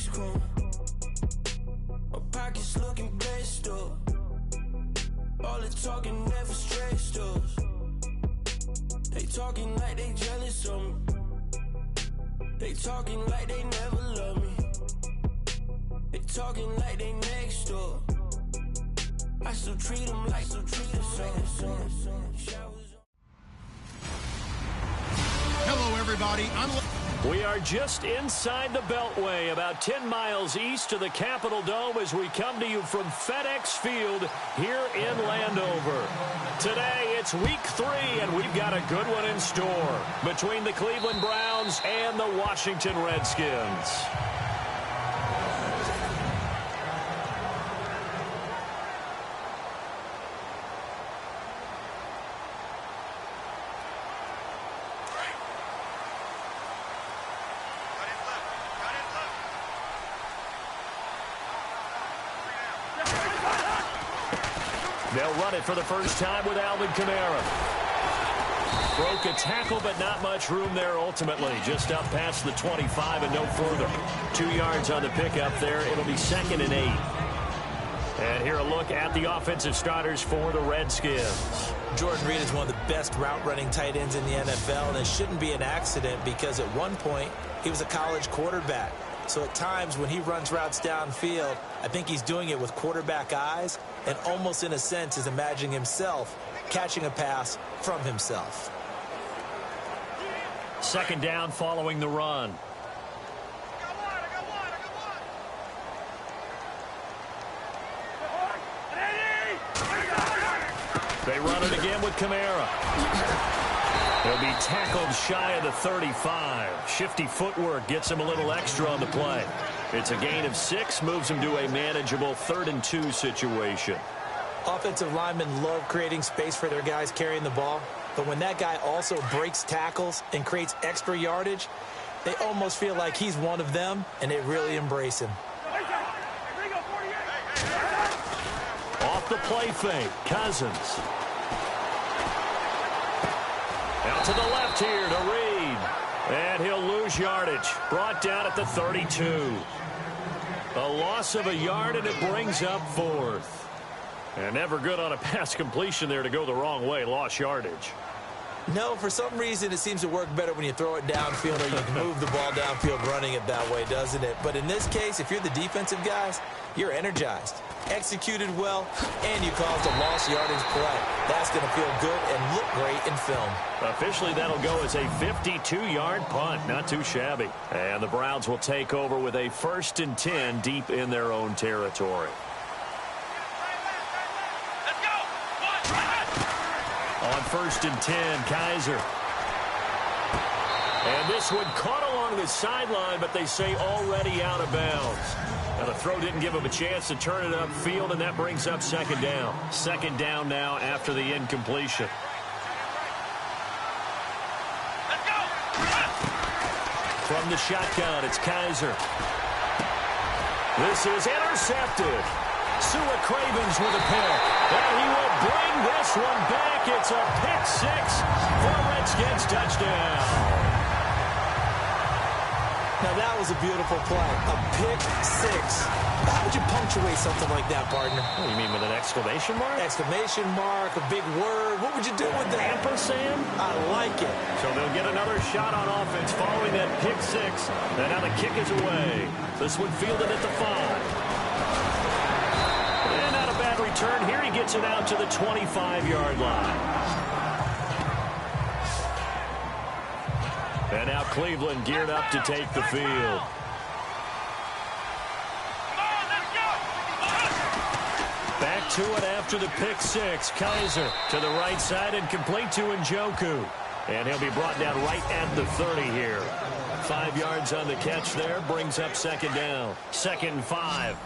next crumb. My pockets looking blessed up. All the talking never stressed us. They talking like they jealous of me. They talking like they never love me. They talking like they next door. I still treat them like so treat them Hello, everybody. We are just inside the Beltway, about 10 miles east of the Capitol Dome as we come to you from FedEx Field here in Landover. Today, it's week 3, and we've got a good one in store between the Cleveland Browns and the Washington Redskins. They'll run it for the first time with Alvin Kamara. Broke a tackle, but not much room there ultimately. Just up past the 25 and no further. 2 yards on the pickup there. It'll be 2nd and 8. And here a look at the offensive starters for the Redskins. Jordan Reed is one of the best route-running tight ends in the NFL, and it shouldn't be an accident because at one point he was a college quarterback. So at times when he runs routes downfield, I think he's doing it with quarterback eyes and almost in a sense is imagining himself catching a pass from himself. 2nd down following the run. They run it again with Kamara. He'll be tackled shy of the 35. Shifty footwork gets him a little extra on the play. It's a gain of 6, moves him to a manageable 3rd and 2 situation. Offensive linemen love creating space for their guys carrying the ball, but when that guy also breaks tackles and creates extra yardage, they almost feel like he's one of them, and they really embrace him. Off the play fake, Cousins. Out to the left here to Reed. And he'll lose yardage. Brought down at the 32. A loss of a yard, and it brings up 4th. And never good on a pass completion there to go the wrong way. Lost yardage. No, for some reason it seems to work better when you throw it downfield or you can move the ball downfield running it that way, doesn't it? But in this case, if you're the defensive guys, you're energized, executed well, and you caused a lost yardage play. That's going to feel good and look great in film. Officially, that'll go as a 52-yard punt. Not too shabby. And the Browns will take over with a 1st and 10 deep in their own territory. On 1st and 10, Kaiser. And this one caught along the sideline, but they say already out of bounds. Now the throw didn't give him a chance to turn it upfield, and that brings up 2nd down. 2nd down now after the incompletion. From the shotgun, it's Kaiser. This is intercepted. Sua Cravens with a pick. And he will bring this one back. It's a pick 6 for a Redskins touchdown. Now that was a beautiful play. A pick 6. How would you punctuate something like that, partner? What do you mean, with an exclamation mark? Exclamation mark, a big word. What would you do with that? Ampersand? I like it. So they'll get another shot on offense following that pick 6. And now the kick is away. This one fielded at the 5. And not a bad return. Here he gets it out to the 25-yard line. And now Cleveland geared up to take the field. Back to it after the pick 6. Kaiser to the right side and complete to Njoku. And he'll be brought down right at the 30 here. 5 yards on the catch there. Brings up 2nd down. 2nd and 5.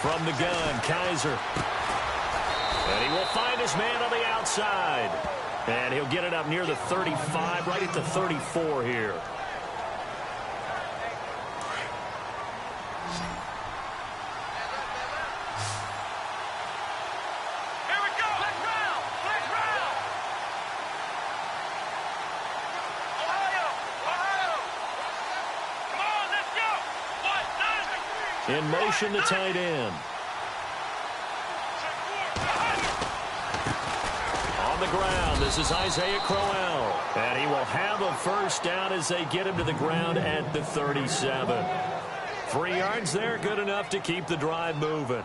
From the gun, Kaiser. And he will find his man on the outside. And he'll get it up near the 35, right at the 34 here. In motion, the tight end. On the ground, this is Isaiah Crowell. And he will have a first down as they get him to the ground at the 37. 3 yards there, good enough to keep the drive moving.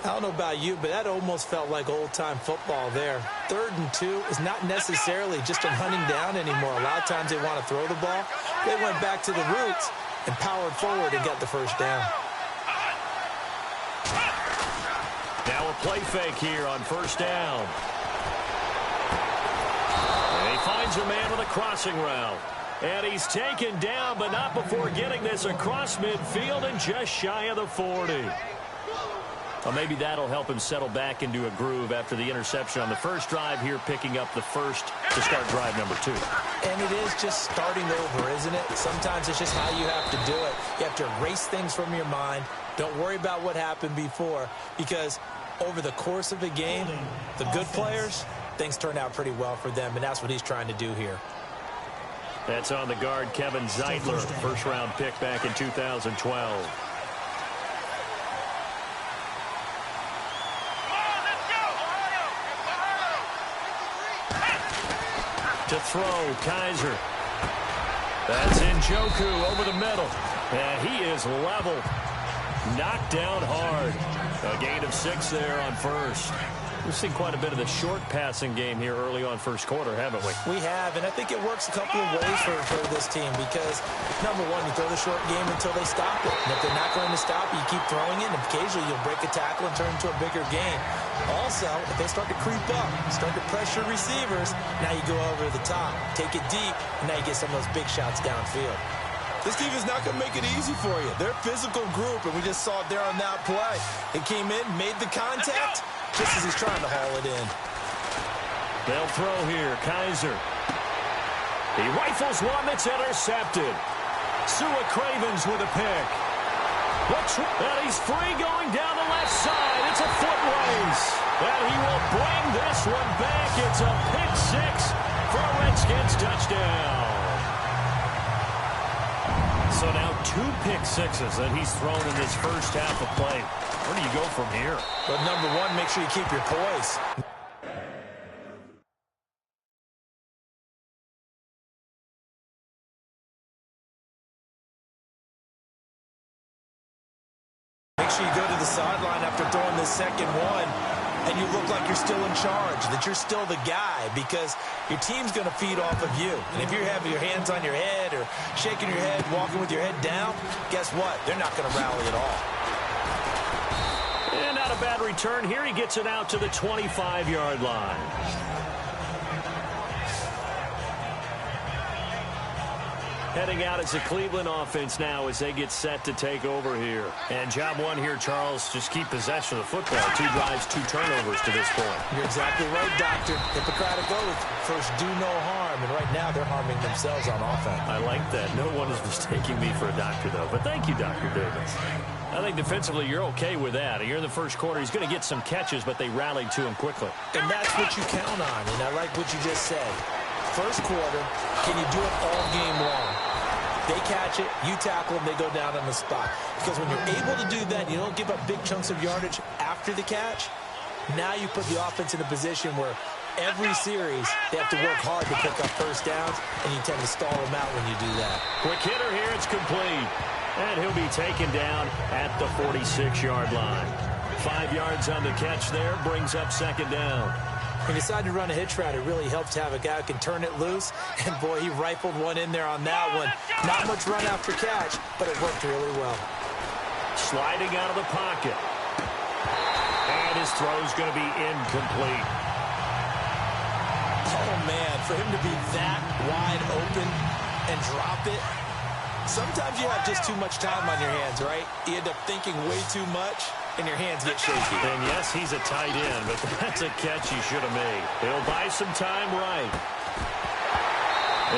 I don't know about you, but that almost felt like old-time football there. 3rd and 2 is not necessarily just a hunting down anymore. A lot of times they want to throw the ball. They went back to the roots and powered forward and got the first down. Now a play fake here on first down. And he finds a man with a crossing route. And he's taken down, but not before getting this across midfield and just shy of the 40. Well, maybe that'll help him settle back into a groove after the interception on the first drive here, picking up the first to start drive number 2. And it is just starting over, isn't it? Sometimes it's just how you have to do it. You have to erase things from your mind. Don't worry about what happened before, because over the course of a game, the good players, things turn out pretty well for them, and that's what he's trying to do here. That's on the guard, Kevin Zeitler, first-round pick back in 2012. To throw, Kaiser. That's Njoku over the middle. And he is level. Knocked down hard. A gain of 6 there on first. We've seen quite a bit of the short passing game here early on first quarter, haven't we? We have, and I think it works a couple of ways for this team because, number one, you throw the short game until they stop it. And if they're not going to stop it, you keep throwing it, and occasionally you'll break a tackle and turn it into a bigger game. Also, if they start to creep up, start to pressure receivers, now you go over the top, take it deep, and now you get some of those big shots downfield. This team is not going to make it easy for you. They're a physical group, and we just saw it there on that play. It came in, made the contact, just as he's trying to haul it in. They'll throw here. Kaiser. He rifles one that's intercepted. Sua Cravens with a pick. And he's free going down the left side. It's a foot race. And he will bring this one back. It's a pick 6 for a Redskins touchdown. So now 2 pick 6s that he's thrown in this first half of play. Where do you go from here? But number one, make sure you keep your poise. Make sure you go to the sideline after throwing this second one, and you look like you're still in charge, that you're still the guy, because your team's going to feed off of you. And if you're having your hands on your head or shaking your head, walking with your head down, guess what? They're not going to rally at all. And not a bad return here. He gets it out to the 25-yard line. Heading out as the Cleveland offense now as they get set to take over here. And job one here, Charles, just keep possession of the football. 2 drives, 2 turnovers to this point. You're exactly right, Doctor. Hippocratic oath. First, do no harm. And right now, they're harming themselves on offense. I like that. No one is mistaking me for a doctor, though. But thank you, Dr. Davis. I think defensively, you're okay with that. You're in the first quarter. He's going to get some catches, but they rallied to him quickly. And that's what you count on. And I like what you just said. First quarter, can you do it all game long? They catch it, you tackle them, they go down on the spot. Because when you're able to do that, you don't give up big chunks of yardage after the catch. Now you put the offense in a position where every series they have to work hard to pick up first downs, and you tend to stall them out when you do that. Quick hitter here, it's complete. And he'll be taken down at the 46-yard line. 5 yards on the catch there, brings up second down. When you decide to run a hitch route, it really helps to have a guy who can turn it loose. And, boy, he rifled one in there on that one. Not much run after catch, but it worked really well. Sliding out of the pocket. And his throw's going to be incomplete. Oh, man, for him to be that wide open and drop it. Sometimes you have just too much time on your hands, right? You end up thinking way too much, and your hands get shaky. And yes, he's a tight end, but that's a catch he should have made. He'll buy some time right.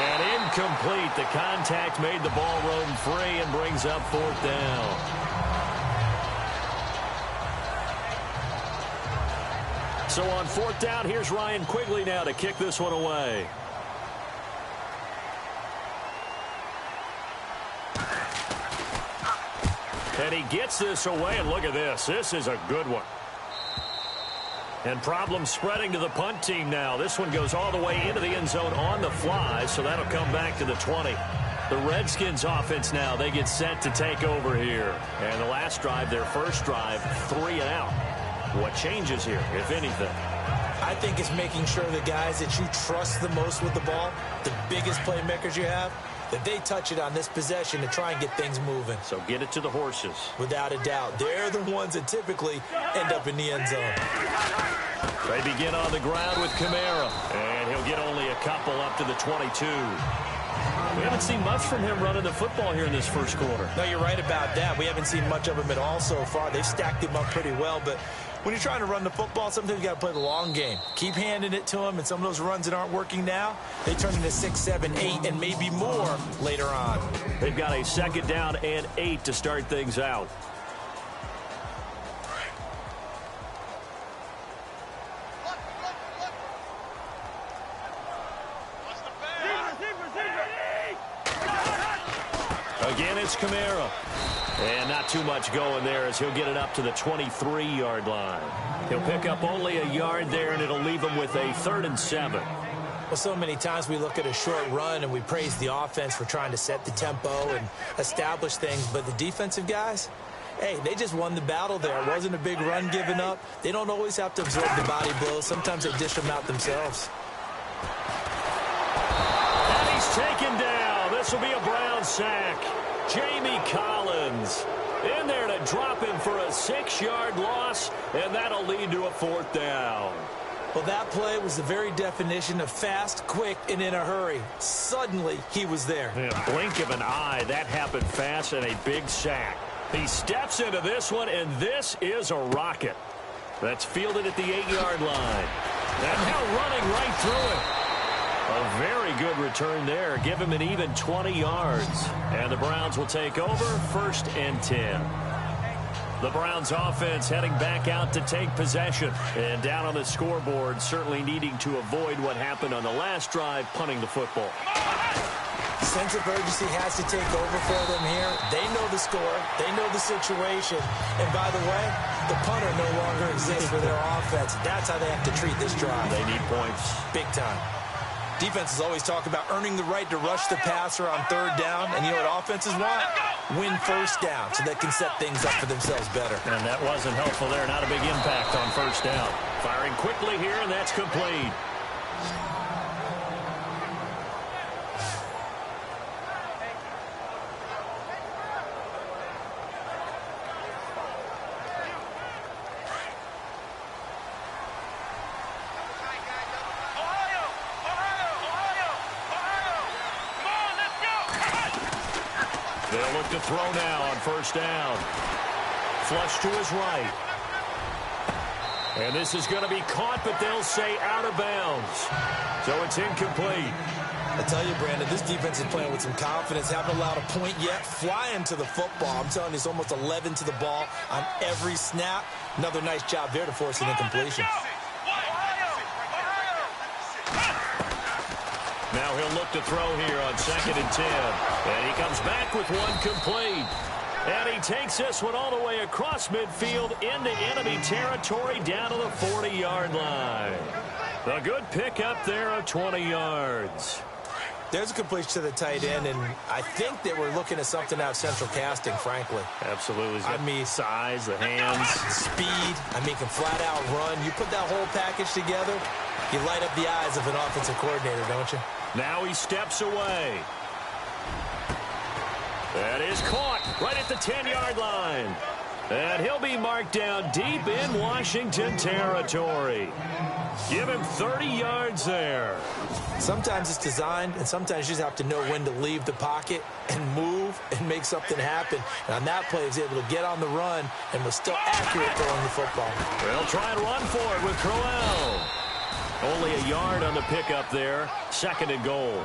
And incomplete. The contact made the ball roam free and brings up 4th down. So on 4th down, here's Ryan Quigley now to kick this one away. And he gets this away, and look at this. This is a good one. And problems spreading to the punt team now. This one goes all the way into the end zone on the fly, so that'll come back to the 20. The Redskins offense now, they get set to take over here. And the last drive, their first drive, 3 and out. What changes here, if anything? I think it's making sure the guys that you trust the most with the ball, the biggest playmakers you have, that they touch it on this possession to try and get things moving. So get it to the horses. Without a doubt. They're the ones that typically end up in the end zone. They begin on the ground with Kamara. And he'll get only a couple up to the 22. We haven't seen much from him running the football here in this first quarter. No, you're right about that. We haven't seen much of him at all so far. They've stacked him up pretty well, but when you're trying to run the football, sometimes you got to play the long game. Keep handing it to him, and some of those runs that aren't working now, they turn into 6, 7, 8, and maybe more later on. They've got a 2nd down and 8 to start things out. Again, it's Kamara. And not too much going there as he'll get it up to the 23-yard line. He'll pick up only a yard there, and it'll leave him with a 3rd and 7. Well, so many times we look at a short run and we praise the offense for trying to set the tempo and establish things, but the defensive guys, hey, they just won the battle there. It wasn't a big run given up. They don't always have to absorb the body blows. Sometimes they dish them out themselves. And he's taken down. This will be a Brown sack. Jamie Collins in there to drop him for a 6-yard loss, and that'll lead to a 4th down. Well, that play was the very definition of fast, quick, and in a hurry. Suddenly, he was there. In a blink of an eye, that happened fast, and a big sack. He steps into this one, and this is a rocket. That's fielded at the 8-yard line. And now running right through it. A very good return there. Give him an even 20 yards. And the Browns will take over 1st and 10. The Browns offense heading back out to take possession. And down on the scoreboard, certainly needing to avoid what happened on the last drive, punting the football. Sense of urgency has to take over for them here. They know the score. They know the situation. And by the way, the punter no longer exists for their offense. That's how they have to treat this drive. They need points. Big time. Defenses always talk about earning the right to rush the passer on 3rd down. And you know what offenses want? Win 1st down so they can set things up for themselves better. And that wasn't helpful there. Not a big impact on 1st down. Firing quickly here, and that's complete. They'll look to throw now on 1st down. Flush to his right. And this is going to be caught, but they'll say out of bounds. So it's incomplete. I tell you, Brandon, this defense is playing with some confidence. Haven't allowed a point yet. Flying to the football. I'm telling you, it's almost 11 to the ball on every snap. Another nice job there to force an incompletion. Now he'll look to throw here on 2nd and 10. And he comes back with one complete. And he takes this one all the way across midfield into enemy territory down to the 40-yard line. A good pickup there of 20 yards. There's a completion to the tight end, and I think that we're looking at something out of central casting, frankly. Absolutely. I mean, size, the hands. Speed. I mean, can flat out run. You put that whole package together, you light up the eyes of an offensive coordinator, don't you? Now he steps away. That is caught right at the 10-yard line. And he'll be marked down deep in Washington territory. Give him 30 yards there. Sometimes it's designed, and sometimes you just have to know when to leave the pocket and move and make something happen. And on that play, he was able to get on the run and was still accurate throwing the football. They'll try and run for it with Crowell. Only a yard on the pickup there. 2nd and goal.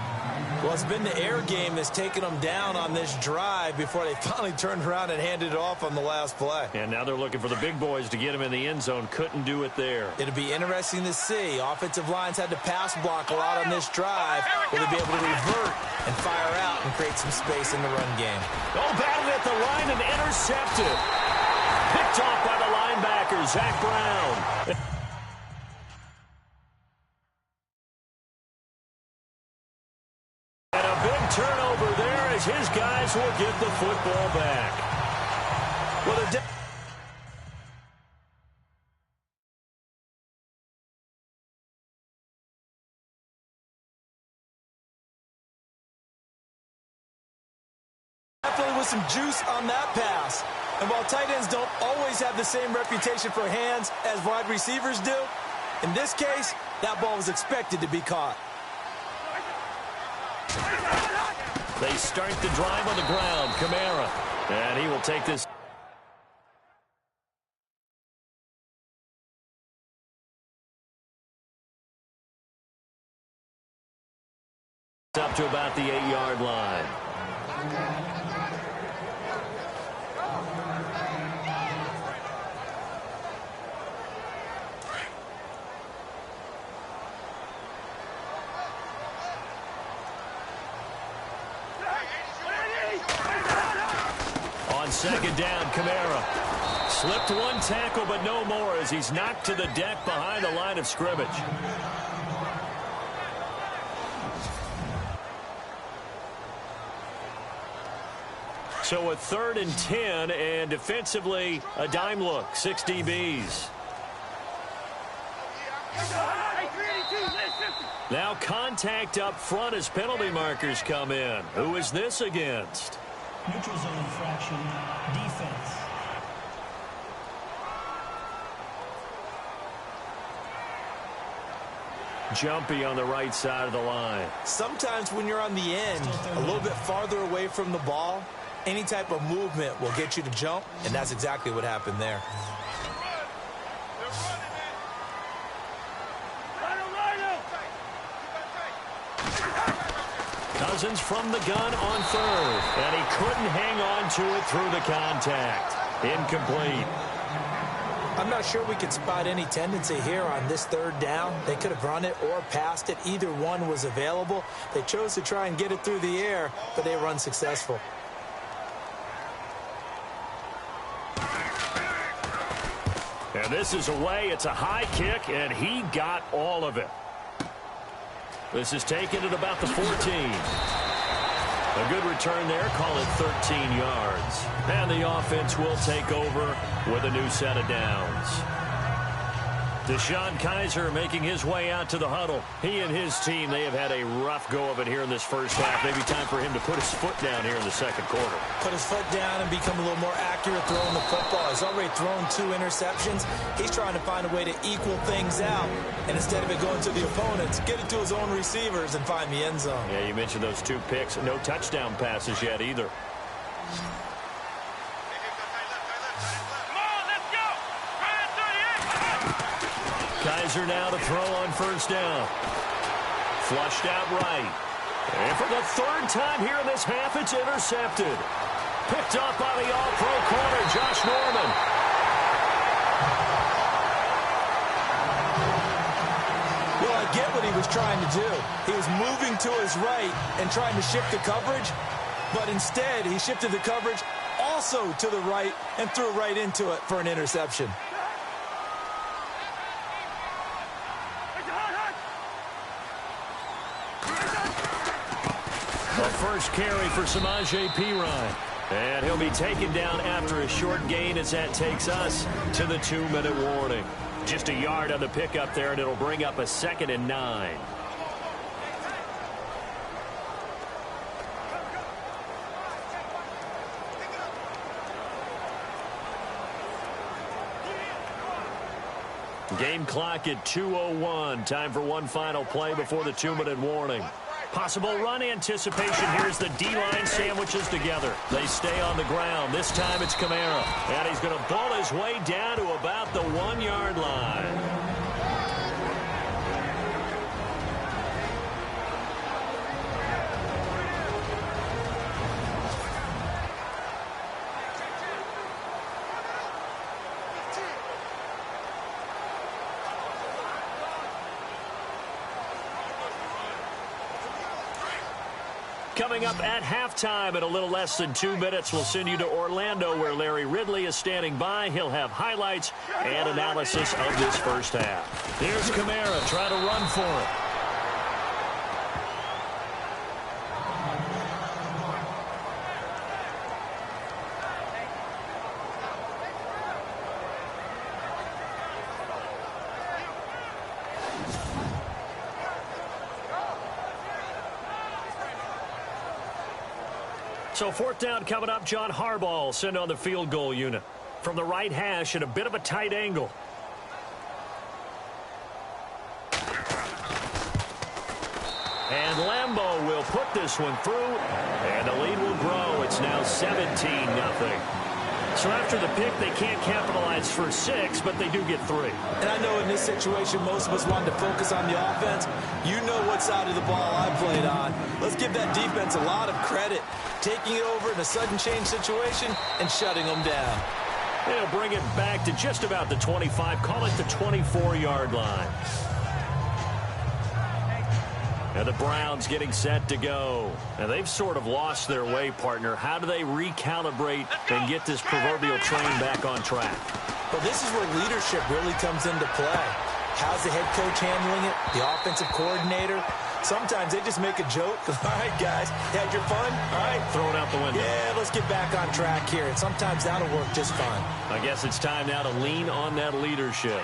Well, it's been the air game that's taken them down on this drive before they finally turned around and handed it off on the last play. And now they're looking for the big boys to get him in the end zone. Couldn't do it there. It'll be interesting to see. Offensive lines had to pass block a lot on this drive. Will they be able to revert and fire out and create some space in the run game. Oh, batted at the line and intercepted. Picked off by the linebacker, Zach Brown. And a big turnover there as his guys will get the football back. Well, they're definitely with some juice on that pass. And while tight ends don't always have the same reputation for hands as wide receivers do, in this case, that ball was expected to be caught. They start the drive on the ground. Kamara. And he will take this. Up to about the 8-yard line. On second down, Kamara slipped one tackle, but no more as he's knocked to the deck behind the line of scrimmage. So a 3rd and 10, and defensively a dime look, 6 DBs. Now contact up front as penalty markers come in. Who is this against? Neutral zone infraction, defense. Jumpy on the right side of the line. Sometimes when you're on the end, a little bit farther away from the ball, any type of movement will get you to jump, and that's exactly what happened there. Cousins from the gun on 3rd, and he couldn't hang on to it through the contact. Incomplete. I'm not sure we could spot any tendency here on this 3rd down. They could have run it or passed it. Either one was available. They chose to try and get it through the air, but they were unsuccessful. And this is away. It's a high kick, and he got all of it. This is taken at about the 14. A good return there. Call it 13 yards. And the offense will take over with a new set of downs. DeShone Kizer making his way out to the huddle. He and his team, they have had a rough go of it here in this first half. Maybe time for him to put his foot down here in the second quarter. Put his foot down and become a little more accurate throwing the football. He's already thrown 2 interceptions. He's trying to find a way to equal things out. And instead of it going to the opponents, get it to his own receivers and find the end zone. Yeah, you mentioned those 2 picks. No touchdown passes yet either. Kizer now to throw on first down. Flushed out right. And for the 3rd time here in this half, it's intercepted. Picked up by the all-pro corner, Josh Norman. Well, I get what he was trying to do. He was moving to his right and trying to shift the coverage, but instead he shifted the coverage also to the right and threw right into it for an interception. The first carry for Samaje Perine. And he'll be taken down after a short gain as that takes us to the 2-minute warning. Just a yard on the pickup there, and it'll bring up a 2nd and 9. Game clock at 2:01. Time for one final play before the 2-minute warning. Possible run anticipation. Here's the D-line sandwiches together. They stay on the ground. This time it's Kamara. And he's going to ball his way down to about the 1-yard line. Coming up at halftime in a little less than 2 minutes, we'll send you to Orlando where Larry Ridley is standing by. He'll have highlights and analysis of this first half. Here's Kamara trying to run for it. So fourth down coming up. John Harbaugh sent on the field goal unit from the right hash at a bit of a tight angle. And Lambeau will put this one through, and the lead will grow. It's now 17-0. So after the pick, they can't capitalize for 6, but they do get 3. And I know in this situation, most of us wanted to focus on the offense. You know what side of the ball I played on. Let's give that defense a lot of credit. Taking it over in a sudden change situation and shutting them down. They'll bring it back to just about the 25, call it the 24-yard line. And the Browns getting set to go. And they've sort of lost their way, partner. How do they recalibrate and get this proverbial train back on track? Well, this is where leadership really comes into play. How's the head coach handling it? The offensive coordinator? Sometimes they just make a joke. All right, guys, had your fun? All right. Throw it out the window. Yeah, let's get back on track here. And sometimes that'll work just fine. I guess it's time now to lean on that leadership.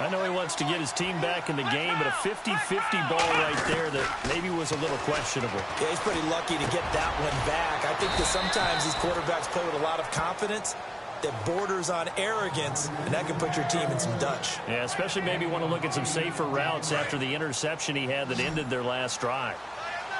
I know he wants to get his team back in the game, but a 50-50 ball right there that maybe was a little questionable. Yeah, he's pretty lucky to get that one back. I think that sometimes these quarterbacks play with a lot of confidence that borders on arrogance, and that can put your team in some Dutch. Yeah, especially maybe want to look at some safer routes after the interception he had that ended their last drive.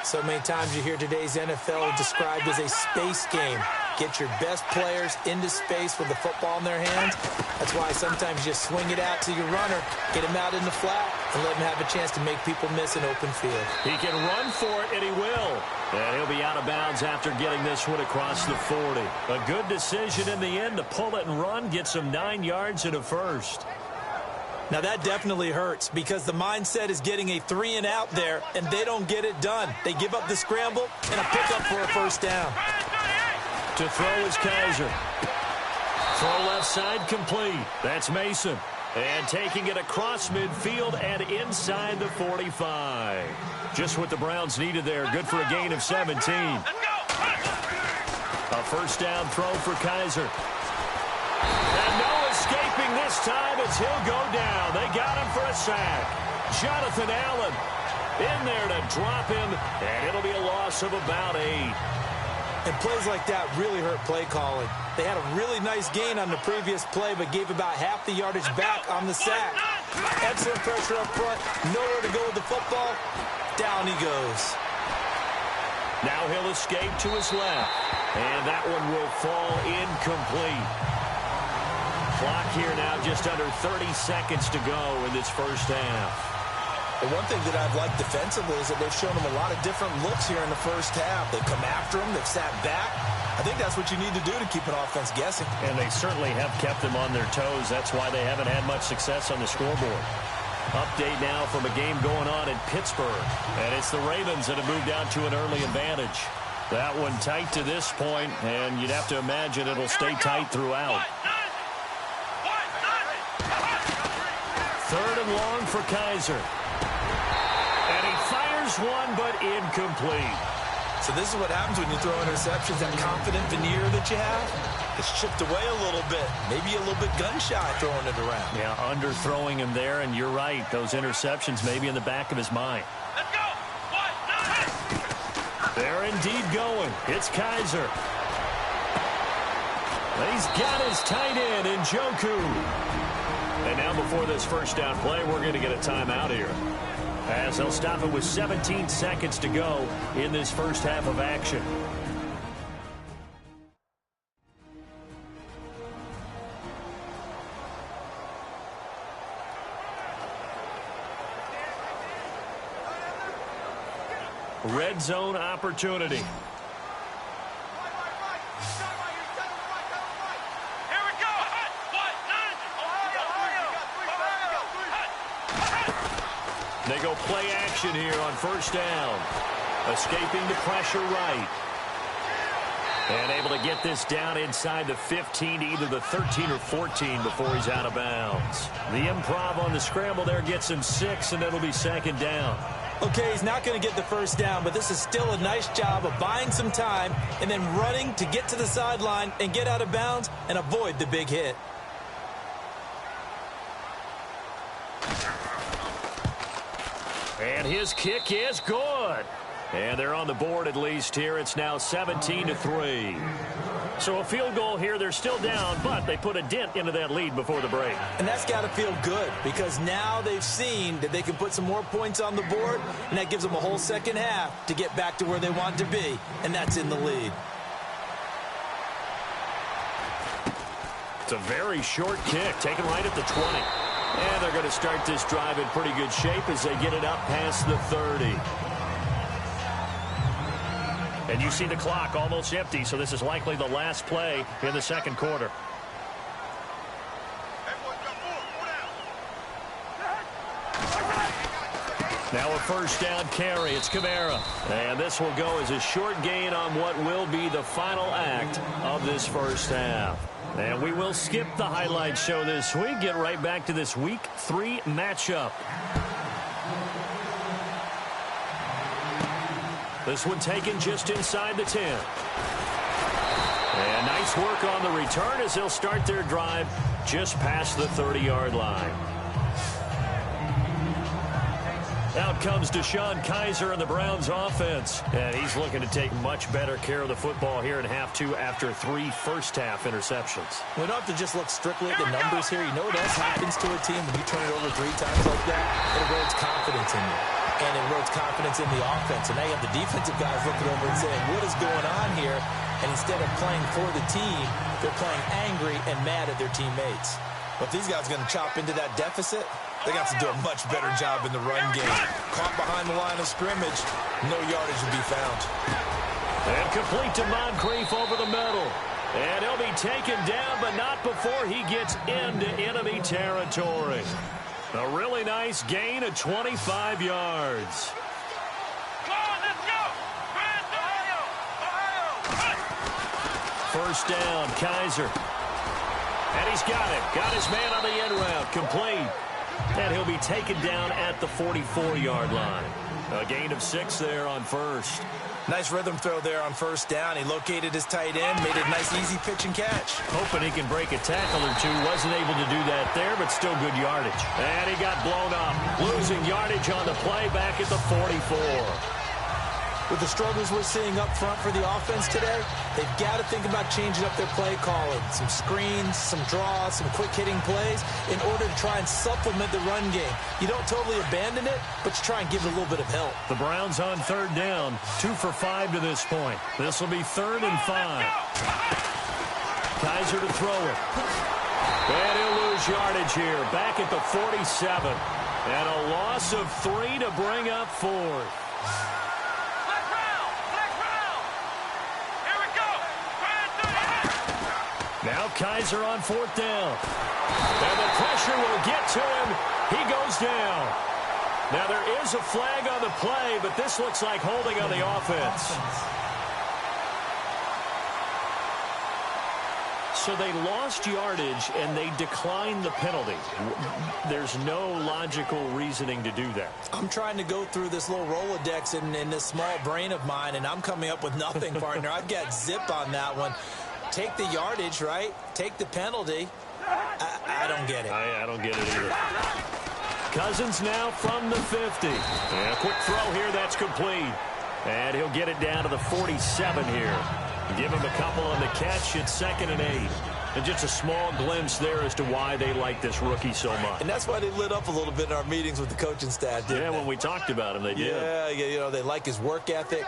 So many times you hear today's NFL described as a space game. Get your best players into space with the football in their hands. That's why sometimes you just swing it out to your runner, get him out in the flat, and let him have a chance to make people miss an open field. He can run for it, and he will. And he'll be out of bounds after getting this one across the 40. A good decision in the end to pull it and run, get some 9 yards and a first. Now that definitely hurts because the mindset is getting a 3-and-out there, and they don't get it done. They give up the scramble and a pickup for a first down. To throw is Kaiser. Throw left side complete. That's Mason. And taking it across midfield and inside the 45. Just what the Browns needed there. Good for a gain of 17. A first down throw for Kaiser. And no escaping this time as he'll go down. They got him for a sack. Jonathan Allen in there to drop him, and it'll be a loss of about 8. And plays like that really hurt play calling. They had a really nice gain on the previous play, but gave about half the yardage back on the sack. Excellent pressure up front. Nowhere to go with the football. Down he goes. Now he'll escape to his left. And that one will fall incomplete. Clock here now just under 30 seconds to go in this first half. The one thing that I've liked defensively is that they've shown them a lot of different looks here in the first half. They've come after them. They've sat back. I think that's what you need to do to keep an offense guessing. And they certainly have kept them on their toes. That's why they haven't had much success on the scoreboard. Update now from a game going on in Pittsburgh. And it's the Ravens that have moved out to an early advantage. That one tight to this point, and you'd have to imagine it'll stay tight throughout. Third and long for Kaiser. And he fires one, but incomplete. So this is what happens when you throw interceptions, that confident veneer that you have. It's chipped away a little bit, maybe a little bit gun-shy throwing it around. Yeah, underthrowing him there, and you're right. Those interceptions may be in the back of his mind. Let's go. They're indeed going. It's Kaiser. He's got his tight end in Njoku. And now before this first down play, we're going to get a timeout here, as they'll stop it with 17 seconds to go in this first half of action. Red zone opportunity. They go play action here on first down. Escaping the pressure right. And able to get this down inside the 15, either the 13 or 14 before he's out of bounds. The improv on the scramble there gets him 6, and it'll be second down. Okay, he's not going to get the first down, but this is still a nice job of buying some time and then running to get to the sideline and get out of bounds and avoid the big hit. And his kick is good. And they're on the board at least here. It's now 17-3. So a field goal here. They're still down, but they put a dent into that lead before the break. And that's got to feel good because now they've seen that they can put some more points on the board, and that gives them a whole second half to get back to where they want to be, and that's in the lead. It's a very short kick, taken right at the 20. And they're going to start this drive in pretty good shape as they get it up past the 30. And you see the clock almost empty, so this is likely the last play in the second quarter. Now a first down carry. It's Kamara. And this will go as a short gain on what will be the final act of this first half. And we will skip the highlight show this week. Get right back to this Week 3 matchup. This one taken just inside the 10. And nice work on the return as they'll start their drive just past the 30-yard line. Out comes Deshaun Kaiser in the Browns offense. And he's looking to take much better care of the football here in half 2 after 3 first-half interceptions. We don't have to just look strictly at the numbers here. You know what else happens to a team when you turn it over 3 times like that? It erodes confidence in you. And it erodes confidence in the offense. And now you have the defensive guys looking over and saying, what is going on here? And instead of playing for the team, they're playing angry and mad at their teammates. But if these guys are going to chop into that deficit, they got to do a much better job in the run game. Caught behind the line of scrimmage, no yardage to be found. And complete to Moncrief over the middle. And he'll be taken down, but not before he gets into enemy territory. A really nice gain of 25 yards. First down, Kaiser. And he's got it. Got his man on the end route. Complete. And he'll be taken down at the 44-yard line. A gain of 6 there on first. Nice rhythm throw there on first down. He located his tight end, made it a nice easy pitch and catch. Hoping he can break a tackle or two. Wasn't able to do that there, but still good yardage. And he got blown up. Losing yardage on the play back at the 44. With the struggles we're seeing up front for the offense today, they've got to think about changing up their play calling. Some screens, some draws, some quick-hitting plays in order to try and supplement the run game. You don't totally abandon it, but you try and give it a little bit of help. The Browns on third down, 2 for 5 to this point. This will be 3rd and 5. Kaiser to throw it. And he'll lose yardage here, back at the 47. And a loss of 3 to bring up 4th. Now Kaiser on 4th down. And the pressure will get to him. He goes down. Now there is a flag on the play, but this looks like holding on the offense. So they lost yardage and they declined the penalty. There's no logical reasoning to do that. I'm trying to go through this little Rolodex in this small brain of mine, and I'm coming up with nothing, partner. I've got zip on that one. Take the yardage, right? Take the penalty. I don't get it. I don't get it either. Cousins now from the 50. And a quick throw here, that's complete. And he'll get it down to the 47 here. Give him a couple on the catch. It's 2nd and 8. And just a small glimpse there as to why they like this rookie so much. And that's why they lit up a little bit in our meetings with the coaching staff, didn't they? When we talked about him, they did. Yeah, you know, they like his work ethic.